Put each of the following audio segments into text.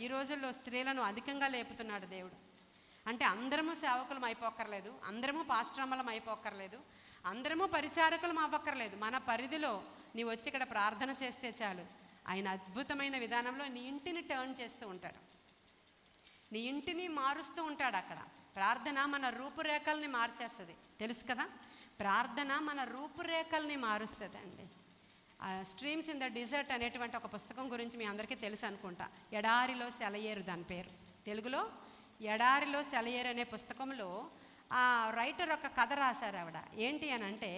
ఈ రోజుల్లో స్త్రీలను అధికంగా లేపుతున్నాడు దేవుడు. అంటే అందరము సేవకులం అయిపోక్కర్లేదు, అందరము పాస్టరమ్మలం అయిపోక్కర్లేదు, అందరము పరిచారకులం అవ్వక్కర్లేదు. మన పరిధిలో నీవు వచ్చి ఇక్కడ ప్రార్థన చేస్తే చాలు, ఆయన అద్భుతమైన విధానంలో నీ ఇంటిని టర్న్ చేస్తూ ఉంటాడు, నీ ఇంటిని మారుస్తూ ఉంటాడు. అక్కడ ప్రార్థన మన రూపురేఖల్ని మార్చేస్తుంది, తెలుసు కదా. ప్రార్థన మన రూపురేఖల్ని మారుస్తుంది అండి. స్ట్రీమ్స్ ఇన్ ద డిజర్ట్ అనేటువంటి ఒక పుస్తకం గురించి మీ అందరికీ తెలుసు అనుకుంటా. ఎడారిలో సెలయేరు దాని పేరు. తెలుగులో ఎడారిలో సెలయేరు అనే పుస్తకంలో ఆ రైటర్ ఒక కథ రాశారు ఆవిడ. ఏంటి అని అంటే,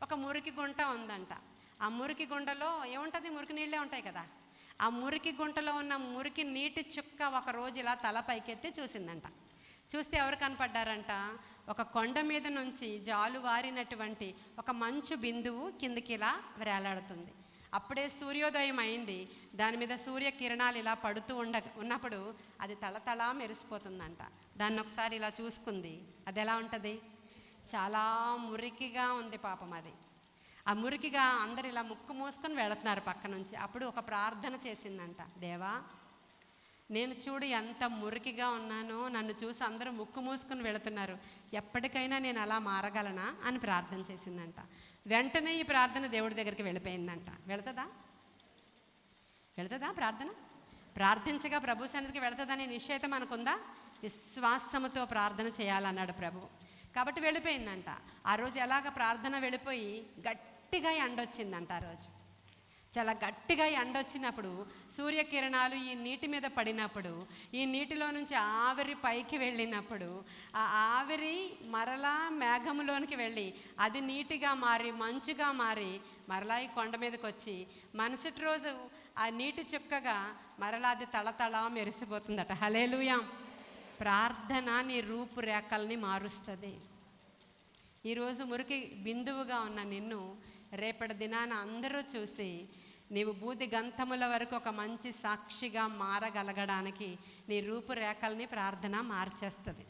ఒక మురికి గుంట ఉందంట. ఆ మురికి గుంటలో ఏముంటుంది, మురికి నీళ్ళే ఉంటాయి కదా. ఆ మురికి గుంటలో ఉన్న మురికి నీటి చుక్క ఒక రోజు ఇలా తల పైకెత్తి చూసిందంట. చూస్తే ఎవరు కనపడ్డారంట, ఒక కొండ మీద నుంచి జాలు వారినటువంటి ఒక మంచు బిందువు కిందికి ఇలా వేలాడుతుంది. అప్పుడే సూర్యోదయం అయింది. దాని మీద సూర్యకిరణాలు ఇలా పడుతూ ఉన్నప్పుడు అది తళతళా మెరిసిపోతుందంట. దాన్ని ఒకసారి ఇలా చూసుకుంది. అది ఎలా ఉంటుంది, చాలా మురికిగా ఉంది పాపం అది. ఆ మురికిగా అందరు ఇలా ముక్కు మూసుకొని వెళుతున్నారు పక్క నుంచి. అప్పుడు ఒక ప్రార్థన చేసిందంట, దేవా నేను చూడు ఎంత మురికిగా ఉన్నానో, నన్ను చూసి అందరూ ముక్కు మూసుకొని వెళుతున్నారు, ఎప్పటికైనా నేను అలా మారగలనా అని ప్రార్థన చేసిందంట. వెంటనే ఈ ప్రార్థన దేవుడి దగ్గరికి వెళ్ళిపోయిందంట. వెళుతుందా ప్రార్థన? ప్రార్థించగా ప్రభు సన్నిధికి వెళుతుందనే నిశ్చయిత మనకుందా? విశ్వాసముతో ప్రార్థన చేయాలన్నాడు ప్రభు. కాబట్టి వెళ్ళిపోయిందంట. ఆ రోజు ఎలాగ ప్రార్థన వెళ్ళిపోయి గట్టిగా ఎండొచ్చిందంట. ఆ రోజు చాలా గట్టిగా ఎండొచ్చినప్పుడు సూర్యకిరణాలు ఈ నీటి మీద పడినప్పుడు, ఈ నీటిలో నుంచి ఆవిరి పైకి వెళ్ళినప్పుడు, ఆ ఆవిరి మరలా మేఘములోనికి వెళ్ళి అది నీటిగా మారి మంచుగా మారి మరలా ఈ కొండ మీదకి వచ్చి మరుసటి రోజు ఆ నీటి చుక్కగా మరలా అది తళతళ మెరిసిపోతుందట. హల్లెలూయా. ప్రార్థన నీ రూపురేఖల్ని మారుస్తుంది. ఈరోజు మురికి బిందువుగా ఉన్న నిన్ను రేపటి దినాన అందరూ చూసి నీవు బూది గంధముల వరకు ఒక మంచి సాక్షిగా మారగలగడానికి నీ రూపురేఖల్ని ప్రార్థన మార్చేస్తుంది.